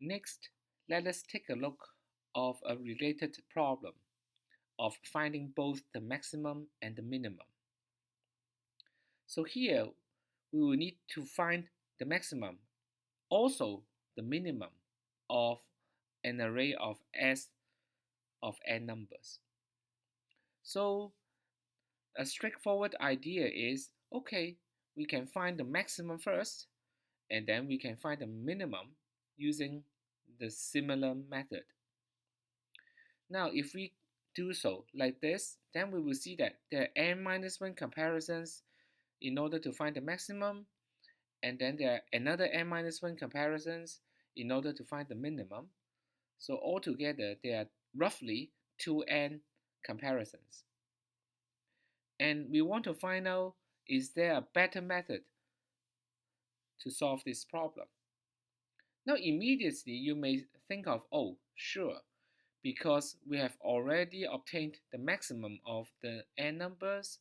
Next, let us take a look of a related problem of finding both the maximum and the minimum. So here we will need to find the maximum, also the minimum of an array of S of n numbers. So a straightforward idea is, okay, we can find the maximum first, and then we can find the minimum using the similar method. Now, if we do so like this, then we will see that there are n-1 comparisons in order to find the maximum, and then there are another n-1 comparisons in order to find the minimum. So altogether, there are roughly 2n comparisons. And we want to find out, is there a better method to solve this problem? Now, immediately you may think of, oh, sure, because we have already obtained the maximum of the n numbers,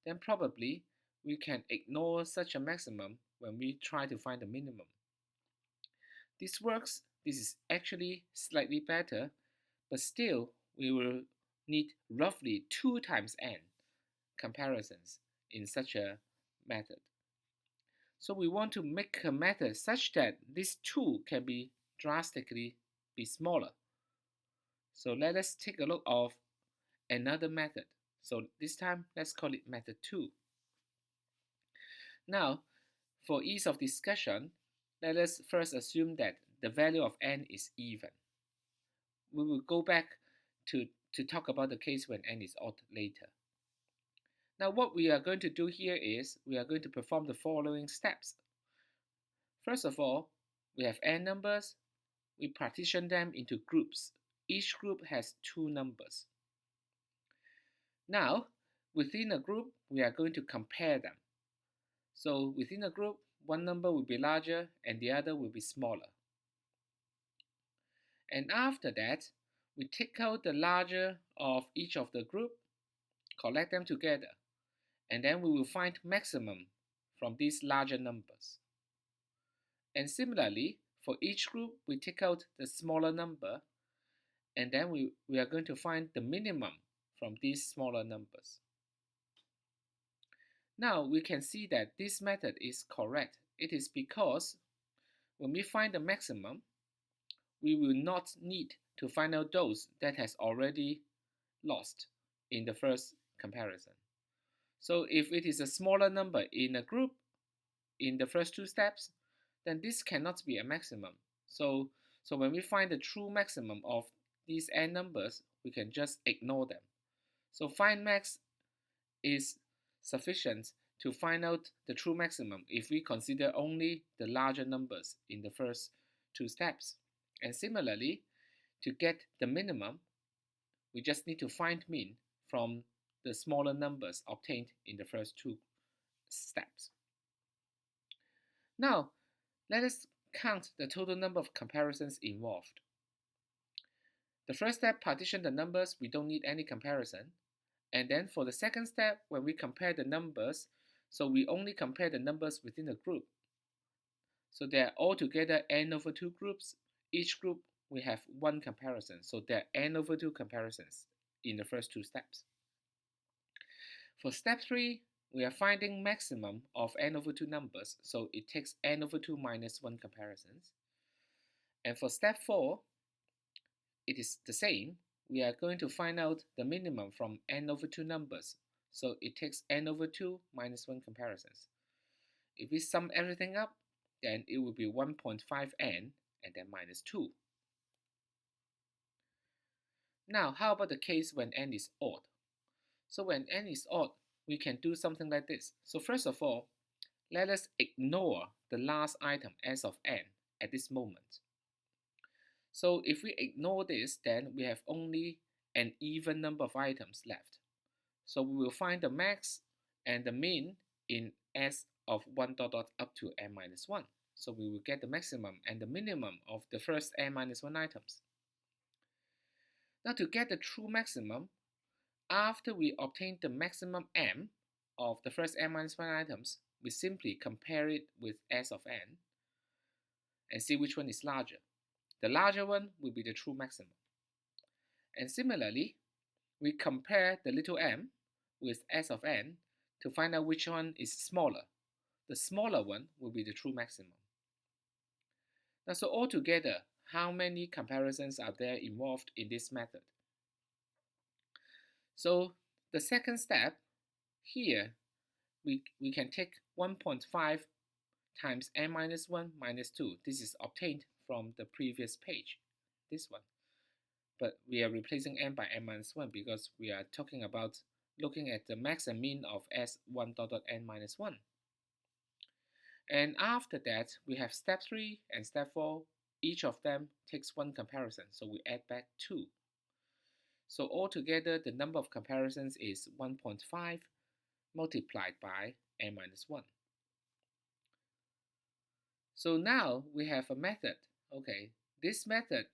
then probably we can ignore such a maximum when we try to find the minimum. This works. This is actually slightly better, but still we will need roughly 2 times n comparisons in such a method. So we want to make a method such that this 2 can be drastically be smaller. So let us take a look of another method. So this time let's call it method 2. Now, for ease of discussion, let us first assume that the value of n is even. We will go back to talk about the case when n is odd later. Now what we are going to do here is we are going to perform the following steps. First of all, we have n numbers. We partition them into groups. Each group has 2 numbers. Now, within a group, we are going to compare them. So within a group, one number will be larger and the other will be smaller. And after that, we take out the larger of each of the group, collect them together, and then we will find maximum from these larger numbers. And similarly, for each group, we take out the smaller number, and then we are going to find the minimum from these smaller numbers. Now we can see that this method is correct. It is because when we find the maximum, we will not need to find out those that has already lost in the first comparison. So if it is a smaller number in a group in the first 2 steps, then this cannot be a maximum. So when we find the true maximum of these n numbers, we can just ignore them. So find max is sufficient to find out the true maximum if we consider only the larger numbers in the first 2 steps. And similarly, to get the minimum, we just need to find min from the smaller numbers obtained in the first 2 steps. Now, let us count the total number of comparisons involved. The first step, partition the numbers, we don't need any comparison. And then for the second step, when we compare the numbers, so we only compare the numbers within a group. So there are altogether n over 2 groups. Each group we have 1 comparison. So there are n over 2 comparisons in the first 2 steps. For step 3, we are finding maximum of n over 2 numbers. So it takes n over 2 minus 1 comparisons. And for step 4, it is the same. We are going to find out the minimum from n over 2 numbers. So it takes n over 2 minus 1 comparisons. If we sum everything up, then it will be 1.5n and then minus 2. Now, how about the case when n is odd? So when n is odd, we can do something like this. So first of all, let us ignore the last item s of n at this moment. So if we ignore this, then we have only an even number of items left. So we will find the max and the min in s of 1 dot dot up to n minus 1. So we will get the maximum and the minimum of the first n minus 1 items. Now to get the true maximum, after we obtain the maximum m of the first n minus 1 items, we simply compare it with s of n and see which one is larger. The larger one will be the true maximum. And similarly, we compare the little m with S of n to find out which one is smaller. The smaller one will be the true maximum. Now, so altogether, how many comparisons are there involved in this method? So the second step here, we can take 1.5 times n minus 1 minus 2. This is obtained from the previous page, this one. But we are replacing n by n minus 1 because we are talking about looking at the max and mean of S1 dot dot n minus 1. And after that, we have step 3 and step 4. Each of them takes one comparison, so we add back 2. So altogether, the number of comparisons is 1.5 multiplied by n minus 1. So now we have a method. Okay, this method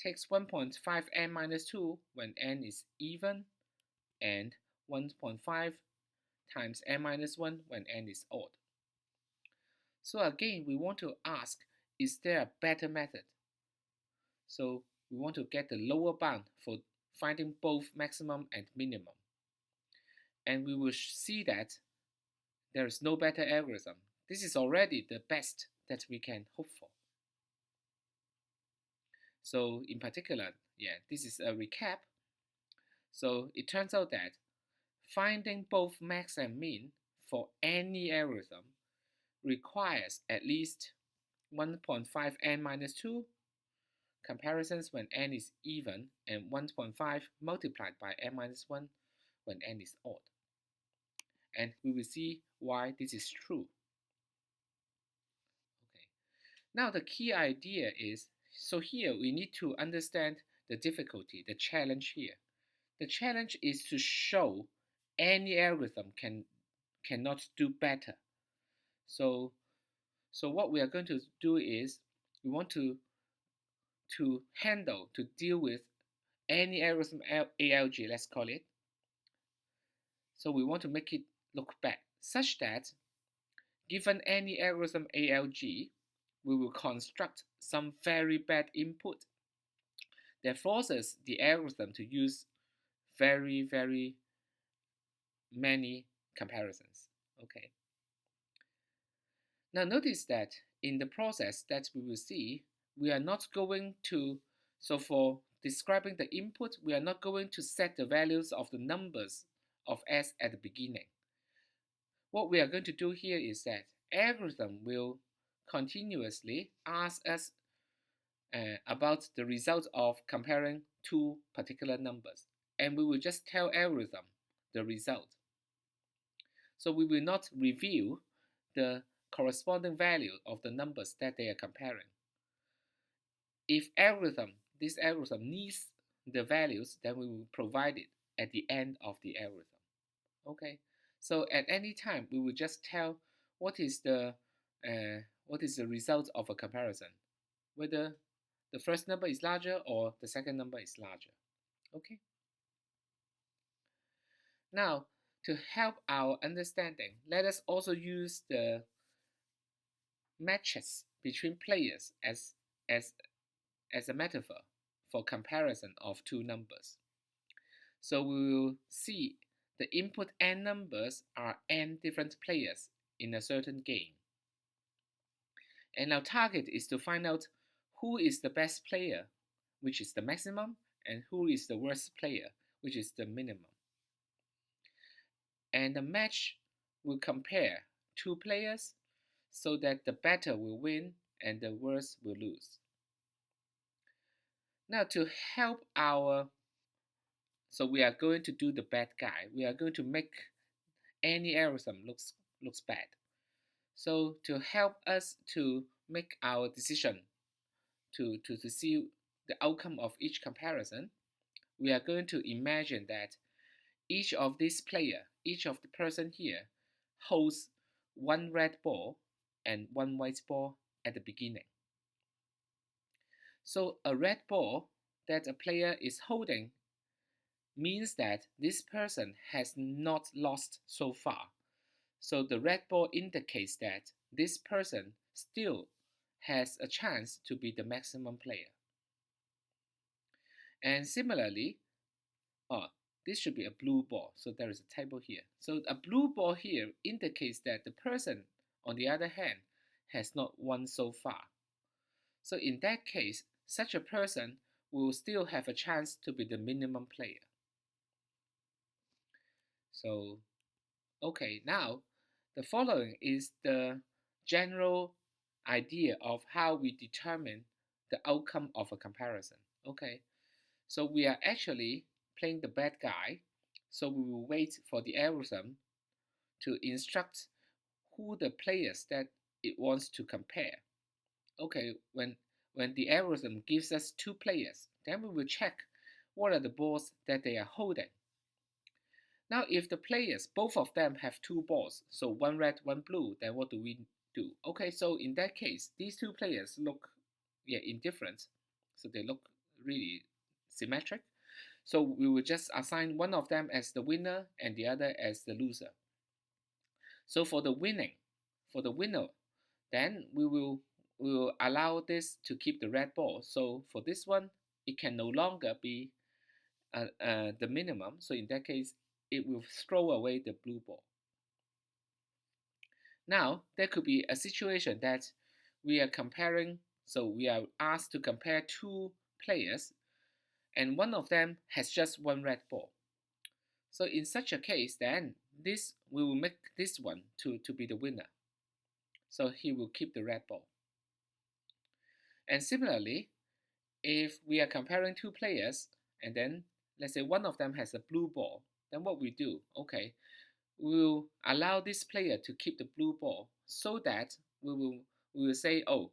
takes 1.5 n minus 2 when n is even, and 1.5 times n minus 1 when n is odd. So again, we want to ask, is there a better method? So we want to get the lower bound for finding both maximum and minimum. And we will see that there is no better algorithm. This is already the best that we can hope for. So in particular, this is a recap. So it turns out that finding both max and min for any algorithm requires at least 1.5 n minus 2 comparisons when n is even, and 1.5 multiplied by n minus 1 when n is odd. And we will see why this is true. Okay. Now the key idea is, so here we need to understand the difficulty, the challenge here. The challenge is to show any algorithm cannot do better. So what we are going to do is we want to deal with any algorithm ALG, let's call it. So we want to make it look bad, such that given any algorithm ALG, we will construct some very bad input that forces the algorithm to use very, very many comparisons. Okay. Now notice that in the process that we will see, we are not going to, so for describing the input, we are not going to set the values of the numbers of S at the beginning. What we are going to do here is that algorithm will continuously ask us about the result of comparing two particular numbers, and we will just tell algorithm the result. So we will not reveal the corresponding value of the numbers that they are comparing. If this algorithm needs the values, then we will provide it at the end of the algorithm. Okay, so at any time we will just tell what is the result of a comparison, whether the first number is larger or the second number is larger. Okay. Now, to help our understanding, let us also use the matches between players as a metaphor for comparison of two numbers. So we will see the input n numbers are n different players in a certain game. And our target is to find out who is the best player, which is the maximum, and who is the worst player, which is the minimum. And the match will compare two players so that the better will win and the worst will lose. Now to help so we are going to do the bad guy. We are going to make any algorithm looks bad. So to help us to make our decision to see the outcome of each comparison, we are going to imagine that each of the person here holds one red ball and one white ball at the beginning. So a red ball that a player is holding means that this person has not lost so far. So the red ball indicates that this person still has a chance to be the maximum player. And similarly, this should be a blue ball. So there is a table here. So a blue ball here indicates that the person, on the other hand, has not won so far. So in that case, such a person will still have a chance to be the minimum player. So, okay, now the following is the general idea of how we determine the outcome of a comparison. Okay, so we are actually playing the bad guy, so we will wait for the algorithm to instruct who the players that it wants to compare. Okay, when the algorithm gives us two players, then we will check what are the balls that they are holding. Now, if the players, both of them have two balls, so one red, one blue, then what do we do? Okay, so in that case, these two players look indifferent, so they look really symmetric. So we will just assign one of them as the winner and the other as the loser. So for the winner, then we will allow this to keep the red ball. So for this one, it can no longer be the minimum. So in that case, it will throw away the blue ball. Now, there could be a situation that we are comparing, so we are asked to compare two players, and one of them has just one red ball. So in such a case, then we will make this one to be the winner. So he will keep the red ball. And similarly, if we are comparing two players, and then let's say one of them has a blue ball, then what we do, okay, we will allow this player to keep the blue ball so that we will say, oh,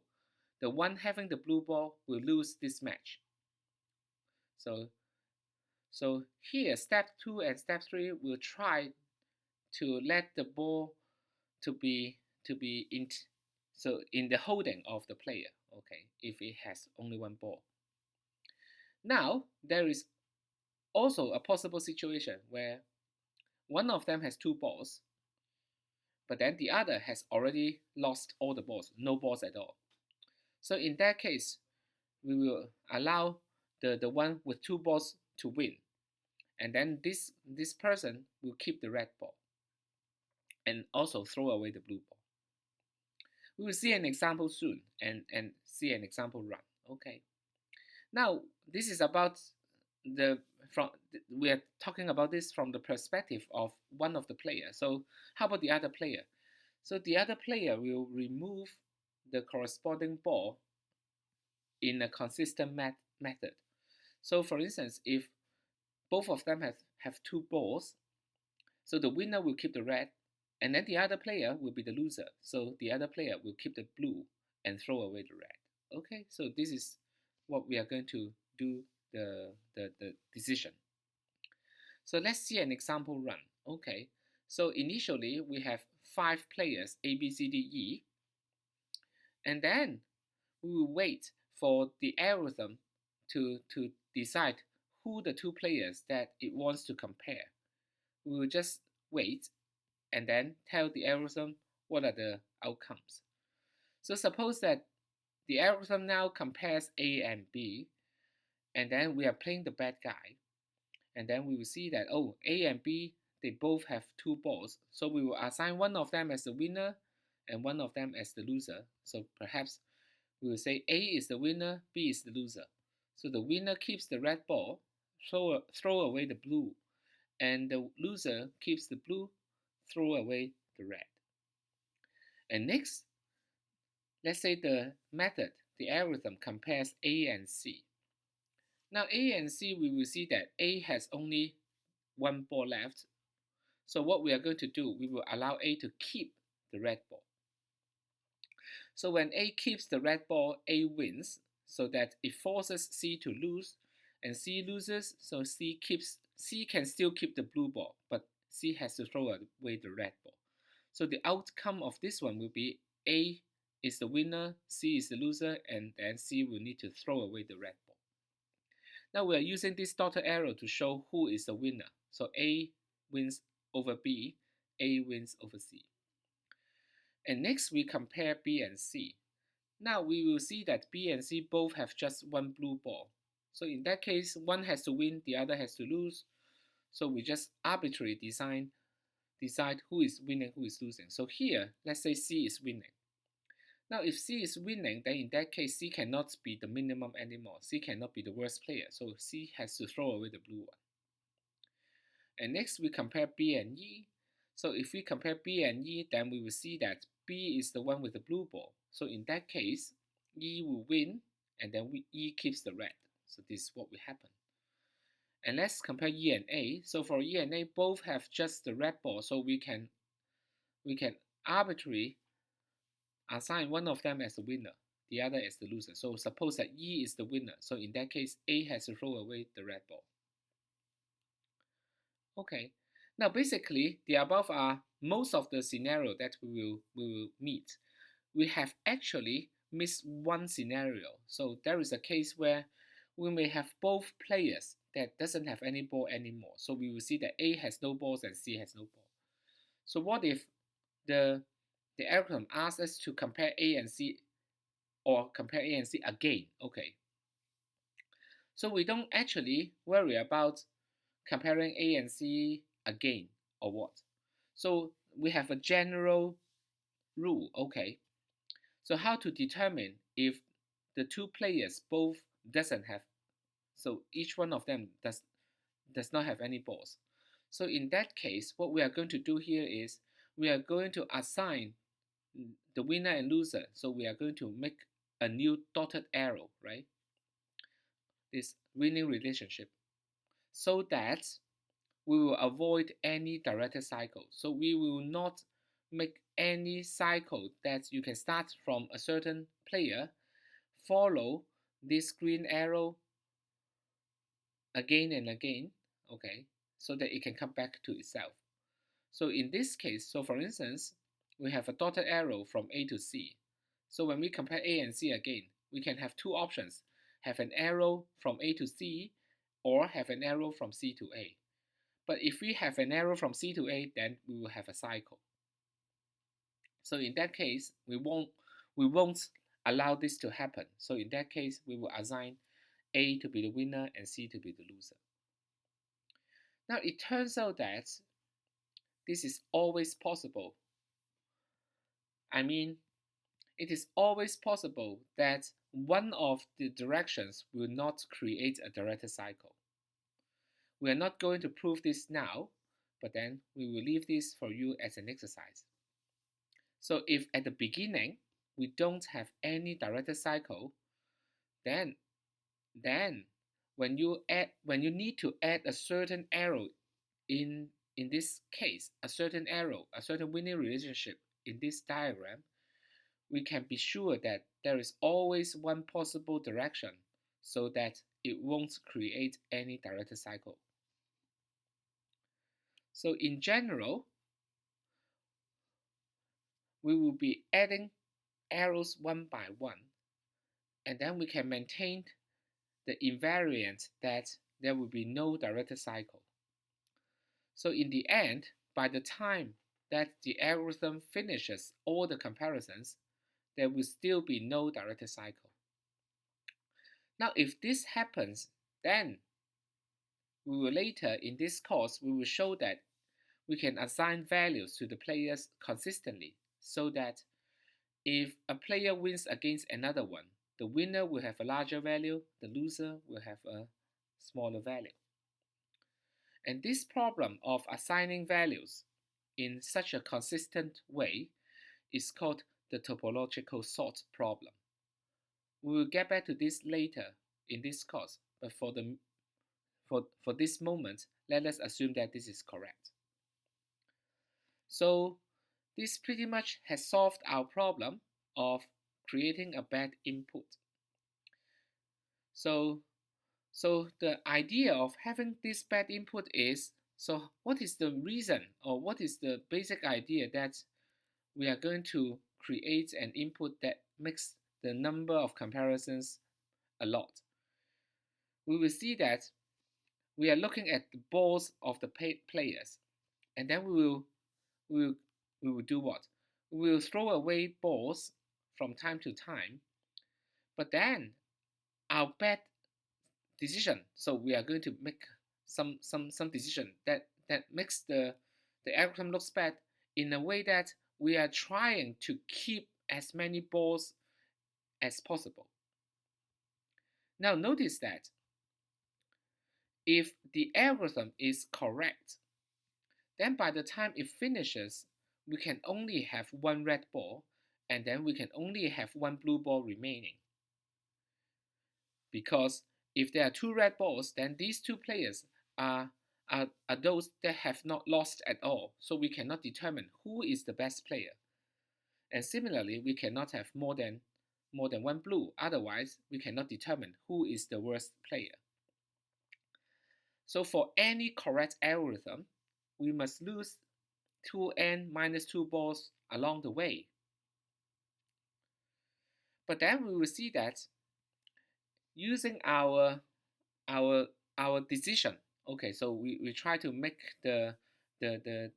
the one having the blue ball will lose this match. So here, step 2 and step 3 will try to let the ball to be in the holding of the player, okay, if it has only one ball. Now, there is also a possible situation where one of them has two balls, but then the other has already lost all the balls, no balls at all. So in that case, we will allow the one with two balls to win. And then this person will keep the red ball and also throw away the blue ball. We will see an example soon and see an example run. Okay. Now, this is about we are talking about this from the perspective of one of the players. So how about the other player? So the other player will remove the corresponding ball in a consistent method. So for instance, if both of them have two balls, so the winner will keep the red, and then the other player will be the loser. So the other player will keep the blue and throw away the red. Okay, so this is what we are going to do the decision. So let's see an example run. Okay, so initially we have 5 players, A, B, C, D, E, and then we will wait for the algorithm to decide who the two players that it wants to compare. We will just wait and then tell the algorithm what are the outcomes. So suppose that the algorithm now compares A and B, and then we are playing the bad guy, and then we will see that, oh, A and B, they both have two balls, so we will assign one of them as the winner and one of them as the loser. So perhaps we will say A is the winner, B is the loser. So the winner keeps the red ball, throw away the blue, and the loser keeps the blue, throw away the red. And next, let's say the algorithm compares A and C. Now A and C, we will see that A has only one ball left. So what we are going to do, we will allow A to keep the red ball. So when A keeps the red ball, A wins, so that it forces C to lose, and C loses, so C can still keep the blue ball, but C has to throw away the red ball. So the outcome of this one will be A is the winner, C is the loser, and then C will need to throw away the red ball. Now we are using this dotted arrow to show who is the winner. So A wins over B, A wins over C. And next we compare B and C. Now we will see that B and C both have just one blue ball. So in that case, one has to win, the other has to lose. So we just arbitrarily decide who is winning, who is losing. So here, let's say C is winning. Now if C is winning, then in that case, C cannot be the minimum anymore. C cannot be the worst player. So C has to throw away the blue one. And next we compare B and E. So if we compare B and E, then we will see that B is the one with the blue ball. So in that case, E will win, and then E keeps the red. So this is what will happen. And let's compare E and A. So for E and A, both have just the red ball, so we can arbitrarily assign one of them as the winner, the other as the loser. So suppose that E is the winner. So in that case, A has to throw away the red ball. Okay. Now basically, the above are most of the scenario that we will meet. We have actually missed one scenario. So there is a case where we may have both players that doesn't have any ball anymore. So we will see that A has no balls and C has no ball. So what if the algorithm asks us to compare A and C, or compare A and C again? Okay. So we don't actually worry about comparing A and C again or what. So we have a general rule. Okay. So how to determine if the two players both doesn't have, so each one of them does not have any balls. So in that case, what we are going to do here is we are going to assign the winner and loser. So we are going to make a new dotted arrow, right? This winning relationship, so that we will avoid any directed cycle. So we will not make any cycle that you can start from a certain player, follow this green arrow again and again, okay, so that it can come back to itself. So in this case, so for instance, we have a dotted arrow from A to C. So when we compare A and C again, we can have two options: have an arrow from A to C, or have an arrow from C to A. But if we have an arrow from C to A, then we will have a cycle. So in that case, we won't allow this to happen. So in that case, we will assign A to be the winner and C to be the loser. Now it turns out that this is always possible. I mean, it is always possible that one of the directions will not create a directed cycle. We are not going to prove this now, but then we will leave this for you as an exercise. So if at the beginning we don't have any directed cycle, then when you need to add a certain arrow, in this case a certain arrow, a certain winning relationship in this diagram, we can be sure that there is always one possible direction, so that it won't create any directed cycle. So in general, we will be adding arrows one by one, and then we can maintain the invariant that there will be no directed cycle. So in the end, by the time that the algorithm finishes all the comparisons, there will still be no directed cycle. Now if this happens, then we will later in this course, we will show that we can assign values to the players consistently, so that if a player wins against another one, the winner will have a larger value, the loser will have a smaller value. And this problem of assigning values in such a consistent way is called the topological sort problem. We will get back to this later in this course, but for this moment, let us assume that this is correct. So this pretty much has solved our problem of creating a bad input. So the idea of having this bad input is, so what is the reason, or what is the basic idea that we are going to create an input that makes the number of comparisons a lot? We will see that we are looking at the balls of the players, and then we will do what? We will throw away balls from time to time, But then our bad decision, so we are going to make some decision that makes the algorithm looks bad in a way that we are trying to keep as many balls as possible. Now notice that if the algorithm is correct, then by the time it finishes, we can only have one red ball, and then we can only have one blue ball remaining. Because if there are two red balls, then these two players are those that have not lost at all. So we cannot determine who is the best player. And similarly, we cannot have more than one blue. Otherwise, we cannot determine who is the worst player. So for any correct algorithm, we must lose 2n minus 2 balls along the way. But then we will see that using our decision, okay, so we try to make the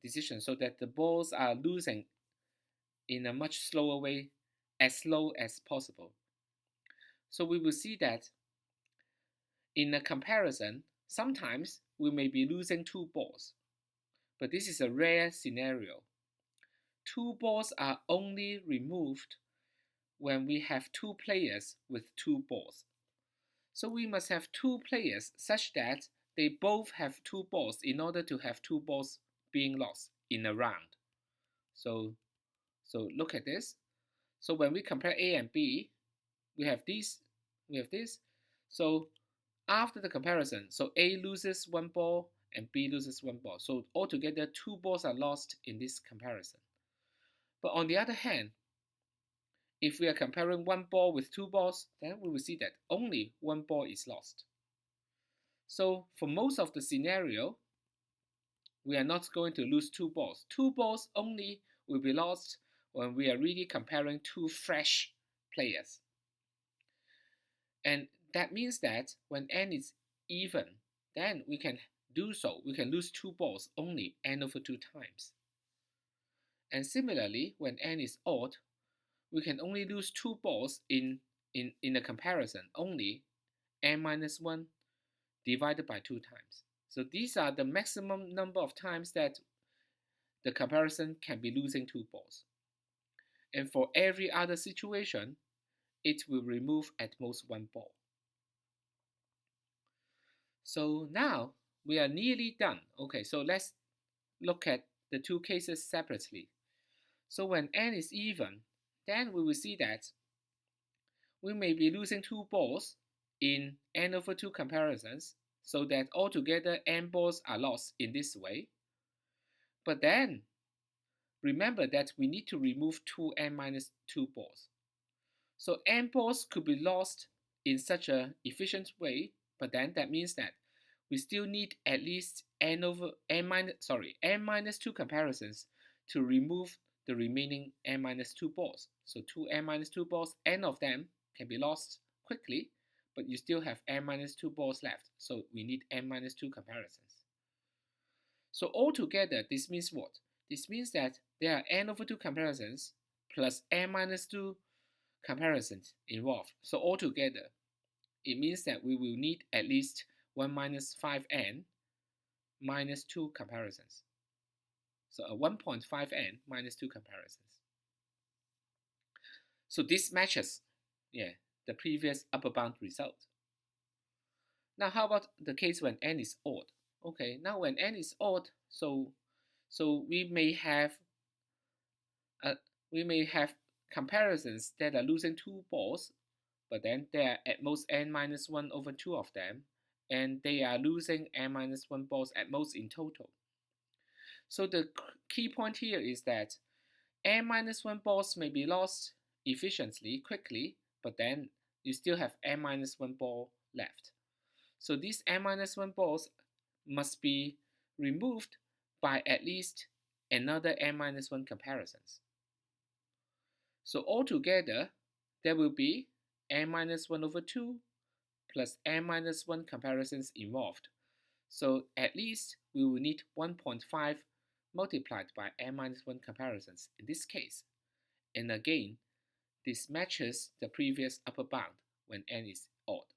decision so that the balls are losing in a much slower way, as slow as possible. So we will see that in a comparison, sometimes we may be losing 2 balls, but this is a rare scenario. 2 balls are only removed when we have 2 players with 2 balls. So we must have 2 players such that they both have 2 balls in order to have 2 balls being lost in a round. So look at this. So when we compare A and B, we have this. So after the comparison, so A loses 1 ball and B loses 1 ball. So altogether 2 balls are lost in this comparison. But on the other hand, if we are comparing 1 ball with 2 balls, then we will see that only 1 ball is lost. So for most of the scenario, we are not going to lose 2 balls. 2 balls only will be lost when we are really comparing 2 fresh players. And that means that when n is even, then we can do so. We can lose 2 balls only n over 2 times. And similarly, when n is odd, we can only lose 2 balls in a comparison, only n minus 1 divided by 2 times. So these are the maximum number of times that the comparison can be losing 2 balls. And for every other situation, it will remove at most 1 ball. So now we are nearly done. Okay, so let's look at the 2 cases separately. So when n is even, then we will see that we may be losing 2 balls in n over 2 comparisons, so that altogether n balls are lost in this way. But then remember that we need to remove 2n minus 2 balls. So n balls could be lost in such an efficient way, but then that means that we still need at least n minus 2 comparisons to remove the remaining n minus 2 balls. So 2n minus 2 balls, n of them can be lost quickly, but you still have n minus 2 balls left. So we need n minus 2 comparisons. So altogether, this means what? This means that there are n over 2 comparisons plus n minus 2 comparisons involved. So altogether, it means that we will need at least 1 minus 5n minus 2 comparisons. So a 1.5n minus 2 comparisons. So this matches the previous upper bound result. Now how about the case when n is odd? Okay, now when n is odd, so we may have comparisons that are losing 2 balls, but then there are at most n minus 1 over 2 of them, and they are losing n minus 1 balls at most in total. So the key point here is that n minus 1 balls may be lost efficiently, quickly, but then you still have n minus 1 ball left. So these n minus 1 balls must be removed by at least another n minus 1 comparisons. So altogether, there will be n minus 1 over 2 plus n minus 1 comparisons involved. So at least we will need 1.5 multiplied by n minus 1 comparisons in this case. And again, this matches the previous upper bound. when n is odd.